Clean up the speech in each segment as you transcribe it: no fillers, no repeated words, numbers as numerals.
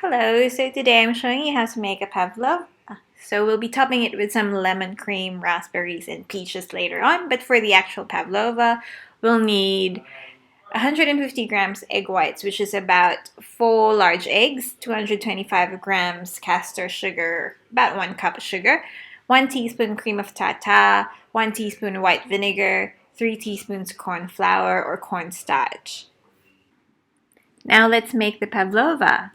Hello, so today I'm showing you how to make a pavlova. So we'll be topping it with some lemon cream, raspberries, and peaches later on, but for the actual pavlova, we'll need 150 grams egg whites, which is about 4 large eggs, 225 grams castor sugar, about 1 cup of sugar, 1 teaspoon cream of tartar, 1 teaspoon white vinegar, 3 teaspoons corn flour or cornstarch. Now let's make the pavlova.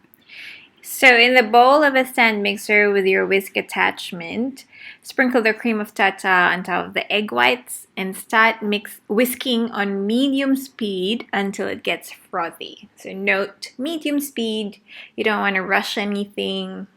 So in the bowl of a stand mixer with your whisk attachment, sprinkle the cream of tartar on top of the egg whites and start whisking on medium speed until it gets frothy. So note, medium speed, you don't want to rush anything.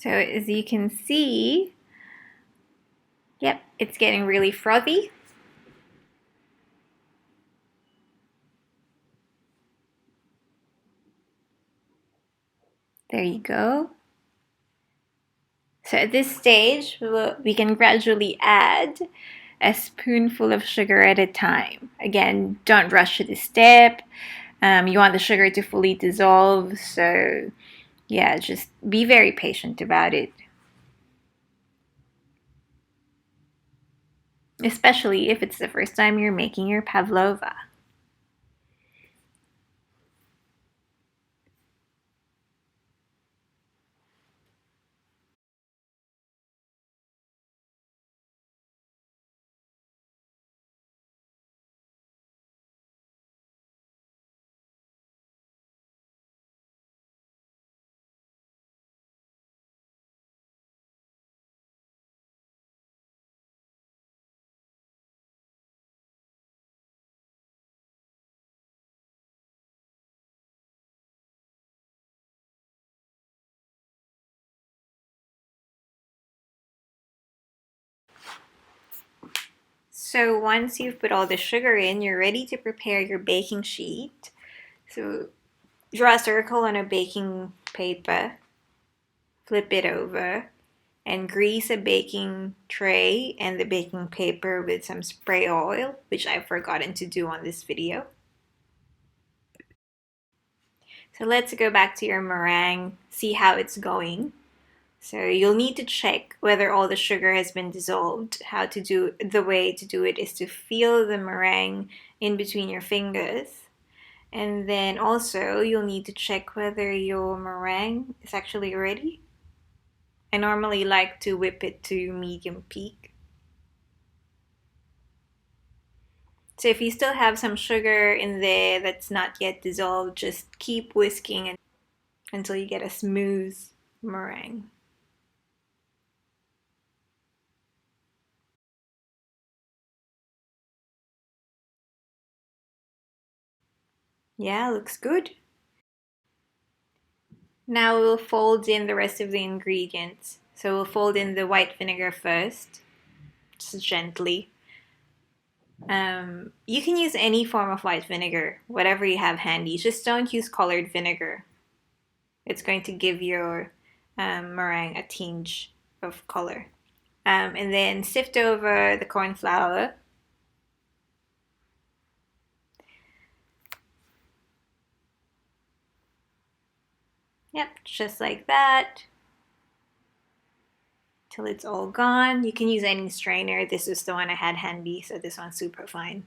So as you can see, yep, it's getting really frothy. There you go. So at this stage, we can gradually add a spoonful of sugar at a time. Again, don't rush to this step. You want the sugar to fully dissolve, so yeah, just be very patient about it. Especially if it's the first time you're making your pavlova. So once you've put all the sugar in, you're ready to prepare your baking sheet. So draw a circle on a baking paper, flip it over, and grease a baking tray and the baking paper with some spray oil, which I've forgotten to do on this video. So let's go back to your meringue, see how it's going. So you'll need to check whether all the sugar has been dissolved. The way to do it is to feel the meringue in between your fingers. And then also you'll need to check whether your meringue is actually ready. I normally like to whip it to medium peak. So if you still have some sugar in there that's not yet dissolved, just keep whisking until you get a smooth meringue. Yeah, looks good. Now we'll fold in the rest of the ingredients. So we'll fold in the white vinegar first, just gently. You can use any form of white vinegar, whatever you have handy. Just don't use colored vinegar. It's going to give your meringue a tinge of color. And then sift over the corn flour. Yep, just like that. Till it's all gone. You can use any strainer. This is the one I had handy, so this one's super fine.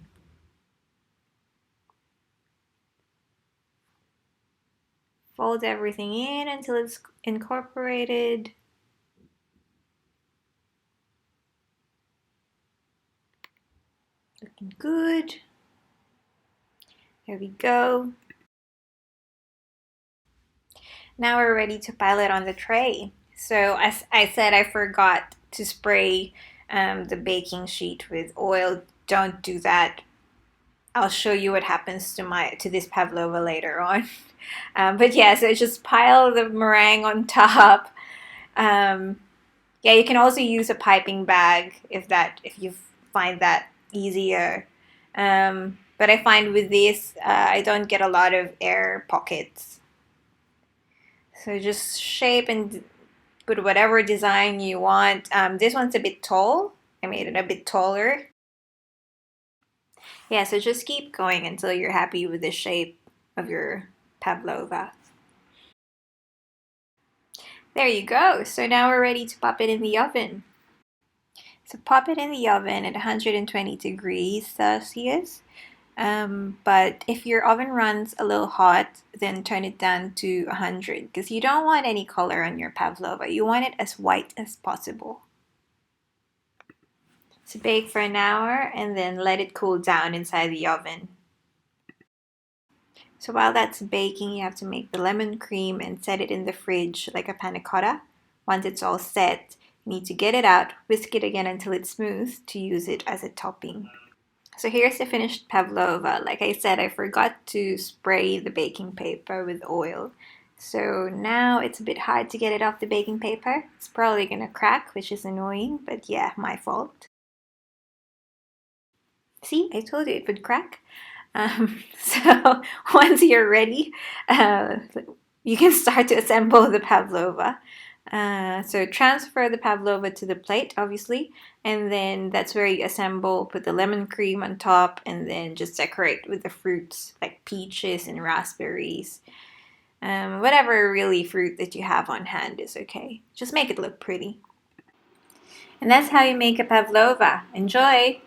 Fold everything in until it's incorporated. Looking good. There we go. Now we're ready to pile it on the tray. So as I said, I forgot to spray the baking sheet with oil. Don't do that. I'll show you what happens to this pavlova later on. But yeah, so just pile the meringue on top. Yeah, you can also use a piping bag if you find that easier. But I find with this, I don't get a lot of air pockets. So just shape and put whatever design you want. This one's a bit tall. I made it a bit taller. Yeah, so just keep going until you're happy with the shape of your pavlova. There you go. So now we're ready to pop it in the oven. So pop it in the oven at 120 degrees Celsius. But if your oven runs a little hot, then turn it down to 100 because you don't want any color on your pavlova. You want it as white as possible. So bake for an hour and then let it cool down inside the oven. So while that's baking, you have to make the lemon cream and set it in the fridge like a panna cotta. Once it's all set, you need to get it out, whisk it again until it's smooth to use it as a topping. So here's the finished pavlova. Like I said, I forgot to spray the baking paper with oil. So now it's a bit hard to get it off the baking paper. It's probably gonna crack, which is annoying, but yeah, my fault. See, I told you it would crack. So once you're ready, you can start to assemble the pavlova. So transfer the pavlova to the plate, obviously, and then that's where you assemble, put the lemon cream on top, and then just decorate with the fruits like peaches and raspberries. Whatever really fruit that you have on hand is okay. Just make it look pretty. And that's how you make a pavlova. Enjoy!